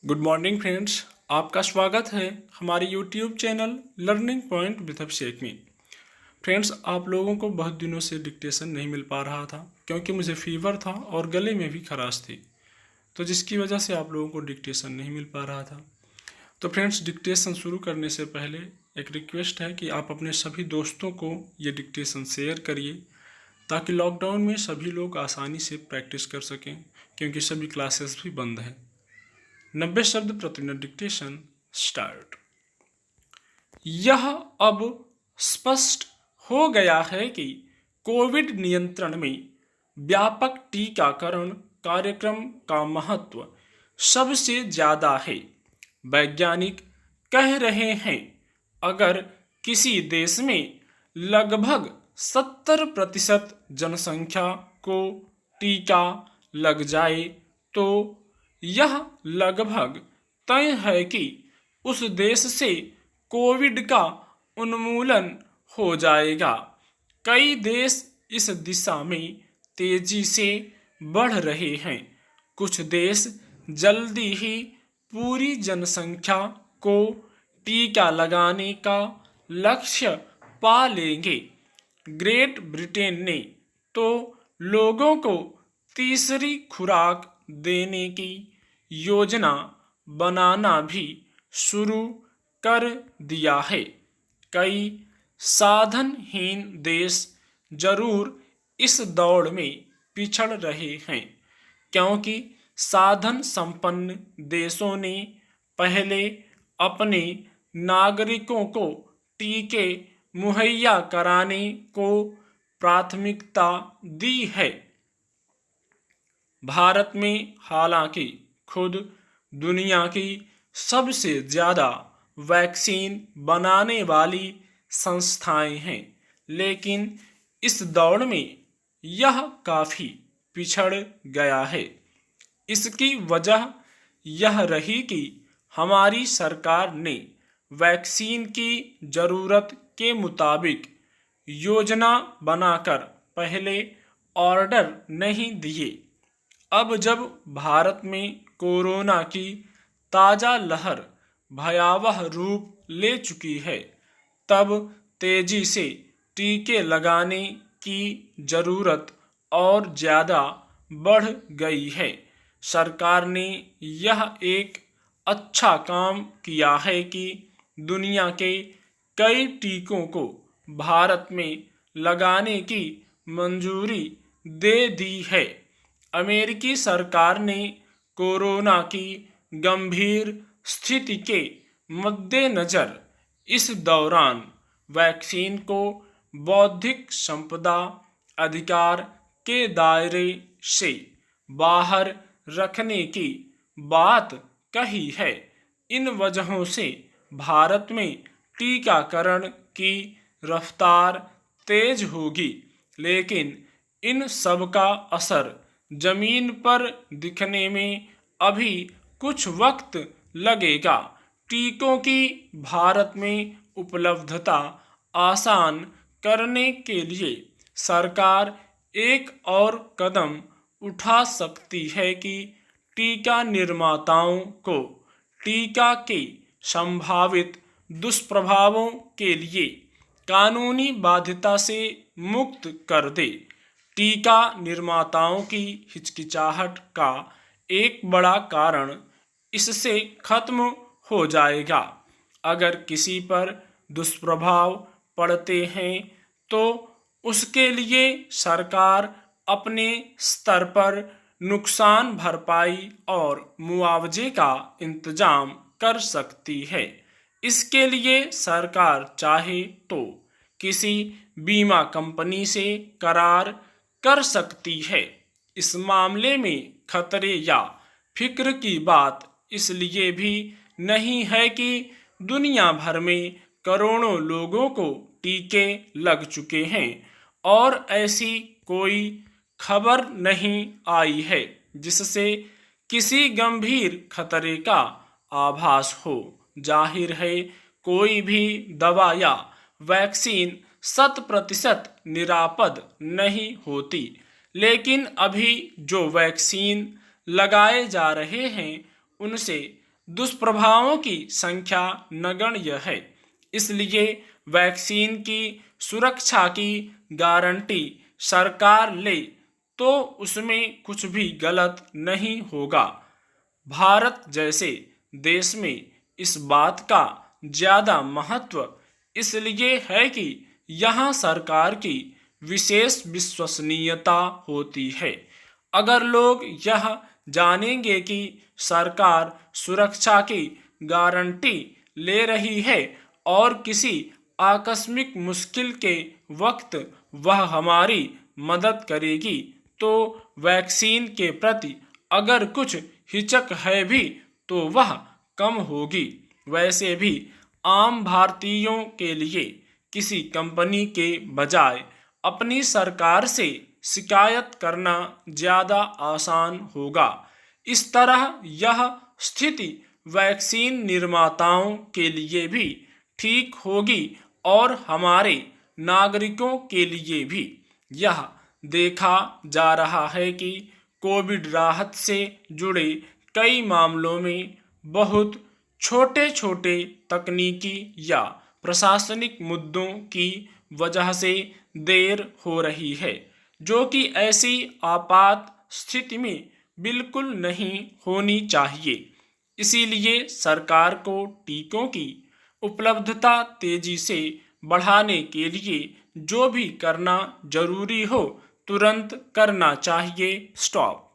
Good morning friends. आपका स्वागत है हमारे YouTube channel learning point with Abhishek में। फ्रेंड्स, आप लोगों को बहुत दिनों से डिक्टेशन नहीं मिल पा रहा था क्योंकि मुझे फीवर था और गले में भी खराश थी, तो जिसकी वजह से आप लोगों को डिक्टेशन नहीं मिल पा रहा था। तो फ्रेंड्स, डिक्टेशन शुरू करने से पहले एक रिक्वेस्ट है कि आप अपने सभी दोस्तों को ये डिक्टेशन शेयर करिए ताकि लॉकडाउन में सभी लोग आसानी से प्रैक्टिस कर सकें, क्योंकि सभी क्लासेस भी बंद हैं। 90 शब्द प्रति मिनट डिक्टेशन स्टार्ट। यह अब स्पष्ट हो गया है कि कोविड नियंत्रण में व्यापक टीकाकरण कार्यक्रम का महत्व सबसे ज्यादा है। वैज्ञानिक कह रहे हैं, अगर किसी देश में लगभग 70% जनसंख्या को टीका लग जाए तो यह लगभग तय है कि उस देश से कोविड का उन्मूलन हो जाएगा। कई देश इस दिशा में तेजी से बढ़ रहे हैं। कुछ देश जल्दी ही पूरी जनसंख्या को टीका लगाने का लक्ष्य पा लेंगे। ग्रेट ब्रिटेन ने तो लोगों को तीसरी खुराक देने की योजना बनाना भी शुरू कर दिया है। कई साधनहीन देश जरूर इस दौड़ में पिछड़ रहे हैं, क्योंकि साधन संपन्न देशों ने पहले अपने नागरिकों को टीके मुहैया कराने को प्राथमिकता दी है। भारत में हालांकि खुद दुनिया की सबसे ज़्यादा वैक्सीन बनाने वाली संस्थाएं हैं, लेकिन इस दौड़ में यह काफ़ी पिछड़ गया है। इसकी वजह यह रही कि हमारी सरकार ने वैक्सीन की ज़रूरत के मुताबिक योजना बनाकर पहले ऑर्डर नहीं दिए। अब जब भारत में कोरोना की ताज़ा लहर भयावह रूप ले चुकी है, तब तेजी से टीके लगाने की ज़रूरत और ज़्यादा बढ़ गई है। सरकार ने यह एक अच्छा काम किया है कि दुनिया के कई टीकों को भारत में लगाने की मंजूरी दे दी है। अमेरिकी सरकार ने कोरोना की गंभीर स्थिति के मद्देनज़र इस दौरान वैक्सीन को बौद्धिक संपदा अधिकार के दायरे से बाहर रखने की बात कही है। इन वजहों से भारत में टीकाकरण की रफ्तार तेज होगी, लेकिन इन सब का असर जमीन पर दिखने में अभी कुछ वक्त लगेगा। टीकों की भारत में उपलब्धता आसान करने के लिए सरकार एक और कदम उठा सकती है कि टीका निर्माताओं को टीका के संभावित दुष्प्रभावों के लिए कानूनी बाध्यता से मुक्त कर दे। टीका निर्माताओं की हिचकिचाहट का एक बड़ा कारण इससे खत्म हो जाएगा। अगर किसी पर दुष्प्रभाव पड़ते हैं तो उसके लिए सरकार अपने स्तर पर नुकसान भरपाई और मुआवजे का इंतजाम कर सकती है। इसके लिए सरकार चाहे तो किसी बीमा कंपनी से करार कर सकती है। इस मामले में खतरे या फिक्र की बात इसलिए भी नहीं है कि दुनिया भर में करोड़ों लोगों को टीके लग चुके हैं और ऐसी कोई खबर नहीं आई है जिससे किसी गंभीर खतरे का आभास हो। जाहिर है, कोई भी दवा या वैक्सीन 100% निरापद नहीं होती, लेकिन अभी जो वैक्सीन लगाए जा रहे हैं उनसे दुष्प्रभावों की संख्या नगण्य है। इसलिए वैक्सीन की सुरक्षा की गारंटी सरकार ले तो उसमें कुछ भी गलत नहीं होगा। भारत जैसे देश में इस बात का ज़्यादा महत्व इसलिए है कि यहाँ सरकार की विशेष विश्वसनीयता होती है। अगर लोग यह जानेंगे कि सरकार सुरक्षा की गारंटी ले रही है और किसी आकस्मिक मुश्किल के वक्त वह हमारी मदद करेगी, तो वैक्सीन के प्रति अगर कुछ हिचक है भी तो वह कम होगी। वैसे भी आम भारतीयों के लिए किसी कंपनी के बजाय अपनी सरकार से शिकायत करना ज़्यादा आसान होगा। इस तरह यह स्थिति वैक्सीन निर्माताओं के लिए भी ठीक होगी और हमारे नागरिकों के लिए भी। यह देखा जा रहा है कि कोविड राहत से जुड़े कई मामलों में बहुत छोटे छोटे तकनीकी या प्रशासनिक मुद्दों की वजह से देर हो रही है, जो कि ऐसी आपात स्थिति में बिल्कुल नहीं होनी चाहिए। इसीलिए सरकार को टीकों की उपलब्धता तेजी से बढ़ाने के लिए जो भी करना जरूरी हो तुरंत करना चाहिए। स्टॉप।